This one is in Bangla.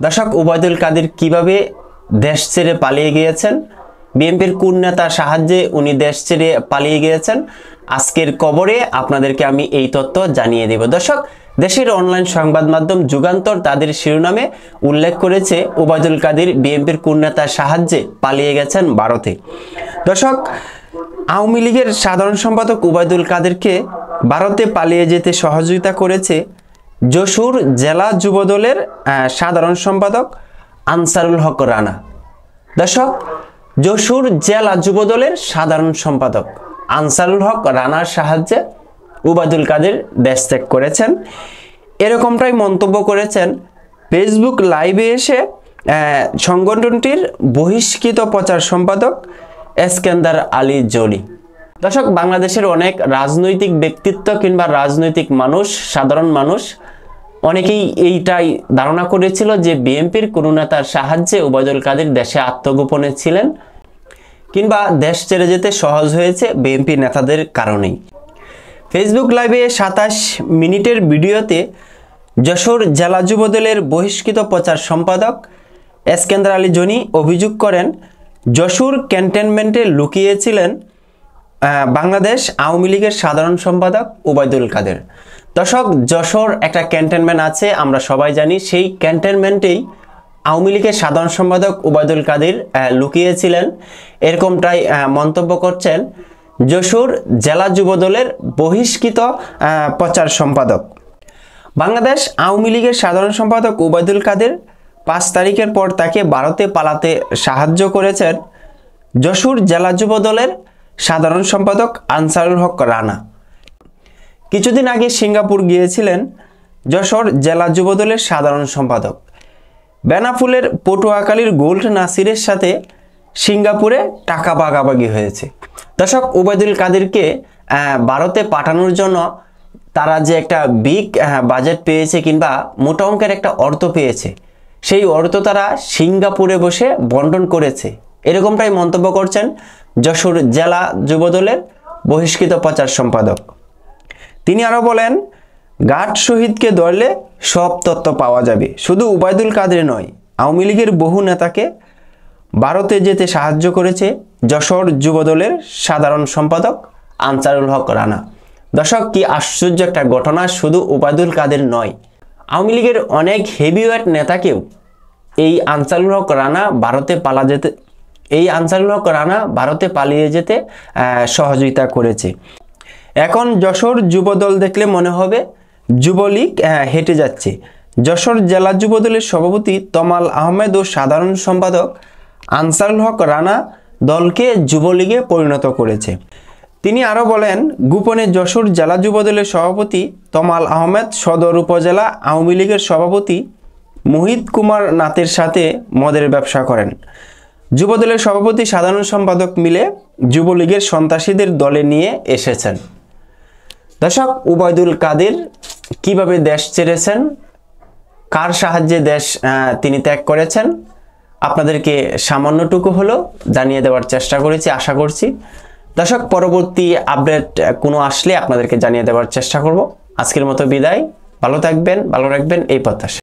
দর্শক, ওবায়দুল কাদের কিভাবে দেশ ছেড়ে পালিয়ে গিয়েছেন, বিএনপির কোন নেতার সাহায্যে উনি দেশ ছেড়ে পালিয়ে গিয়েছেন, আজকের খবরে আপনাদেরকে আমি এই তথ্য জানিয়ে দেব। দর্শক, দেশের অনলাইন সংবাদ মাধ্যম যুগান্তর তাদের শিরোনামে উল্লেখ করেছে ওবায়দুল কাদের বিএনপির কোন নেতার সাহায্যে পালিয়ে গেছেন ভারতে। দর্শক, আওয়ামী লীগের সাধারণ সম্পাদক ওবায়দুল কাদেরকে ভারতে পালিয়ে যেতে সহযোগিতা করেছে যশোর জেলা যুবদলের সাধারণ সম্পাদক আনসারুল হক রানা। দর্শক, যশোর জেলা যুবদলের সাধারণ সম্পাদক আনসারুল হক রানার সাহায্যে ওবায়দুল কাদের দেশ ত্যাগ করেছেন, এরকমটাই মন্তব্য করেছেন ফেসবুক লাইভে এসে সংগঠনটির বহিষ্কৃত প্রচার সম্পাদক এসকেন্দার আলী জলি। দর্শক, বাংলাদেশের অনেক রাজনৈতিক ব্যক্তিত্ব কিংবা রাজনৈতিক মানুষ, সাধারণ মানুষ অনেকেই এইটাই ধারণা করেছিল যে বিএনপির কোনো নেতার সাহায্যে ওবায়দুল কাদের দেশে আত্মগোপনে ছিলেন কিংবা দেশ ছেড়ে যেতে সহজ হয়েছে বিএনপি নেতাদের কারণেই। ফেসবুক লাইভে 27 মিনিটের ভিডিওতে যশোর জেলা যুবদলের বহিষ্কৃত প্রচার সম্পাদক এসকেন্দার আলী জনি অভিযোগ করেন যশোর ক্যান্টনমেন্টে লুকিয়েছিলেন বাংলাদেশ আওয়ামী লীগের সাধারণ সম্পাদক ওবায়দুল কাদের। দর্শক, যশোর একটা ক্যান্টনমেন্ট আছে, আমরা সবাই জানি। সেই ক্যান্টনমেন্টেই আওয়ামী লীগের সাধারণ সম্পাদক ওবায়দুল কাদের লুকিয়েছিলেন, এরকমটাই মন্তব্য করছেন যশোর জেলা যুবদলের বহিষ্কৃত প্রচার সম্পাদক। বাংলাদেশ আওয়ামী লীগের সাধারণ সম্পাদক ওবায়দুল কাদের 5 তারিখের পর তাকে ভারতে পালাতে সাহায্য করেছেন যশোর জেলা যুবদলের সাধারণ সম্পাদক আনসারুল হক রানা। কিছুদিন আগে সিঙ্গাপুর গিয়েছিলেন যশোর জেলা যুবদলের সাধারণ সম্পাদক। বেনাফুলের পটুয়াখালীর গোল্ড নাসিরের সাথে সিঙ্গাপুরে টাকা ভাগাভাগি হয়েছে। দর্শক, ওবায়দুল কাদেরকে ভারতে পাঠানোর জন্য তারা যে একটা বিগ বাজেট পেয়েছে কিংবা মোটা অঙ্কের একটা অর্থ পেয়েছে, সেই অর্থ তারা সিঙ্গাপুরে বসে বন্টন করেছে, এরকমটাই মন্তব্য করছেন যশোর জেলা যুবদলের বহিষ্কৃত প্রচার সম্পাদক। তিনি আরও বলেন, ঘাট শহীদকে ধরলে সব তথ্য পাওয়া যাবে। শুধু ওবায়দুল কাদের নয়, আওয়ামী লীগের বহু নেতাকে ভারতে যেতে সাহায্য করেছে যশোর যুবদলের সাধারণ সম্পাদক আনসারুল হক রানা। দর্শক, কি আশ্চর্য একটা ঘটনা! শুধু ওবায়দুল কাদের নয়, আওয়ামী লীগের অনেক হেভিওয়েট নেতাকেও এই আনসারুল হক রানা ভারতে পালিয়ে যেতে সহযোগিতা করেছে। এখন যশোর যুবদল দেখলে মনে হবে যুবলীগ হেঁটে যাচ্ছে। যশোর জেলা যুবদলের সভাপতি তমাল আহমেদ ও সাধারণ সম্পাদক আনসারুল হক রানা দলকে যুবলীগে পরিণত করেছে। তিনি আরও বলেন, গোপনে যশোর জেলা যুবদলের সভাপতি তমাল আহমেদ সদর উপজেলা আওয়ামী লীগের সভাপতি মোহিত কুমার নাথের সাথে মদের ব্যবসা করেন। যুবদলের সভাপতি সাধারণ সম্পাদক মিলে যুবলীগের সন্ত্রাসীদের দলে নিয়ে এসেছেন। দর্শক, ওবায়দুল কাদের কিভাবে দেশ ছেড়েছেন, কার সাহায্যে দেশ তিনি ত্যাগ করেছেন, আপনাদেরকে সামান্যটুকু হলেও জানিয়ে দেওয়ার চেষ্টা করেছি, আশা করছি। দর্শক, পরবর্তী আপডেট কোনো আসলে আপনাদেরকে জানিয়ে দেওয়ার চেষ্টা করব। আজকের মতো বিদায়, ভালো থাকবেন, ভালো রাখবেন এই প্রত্যাশা।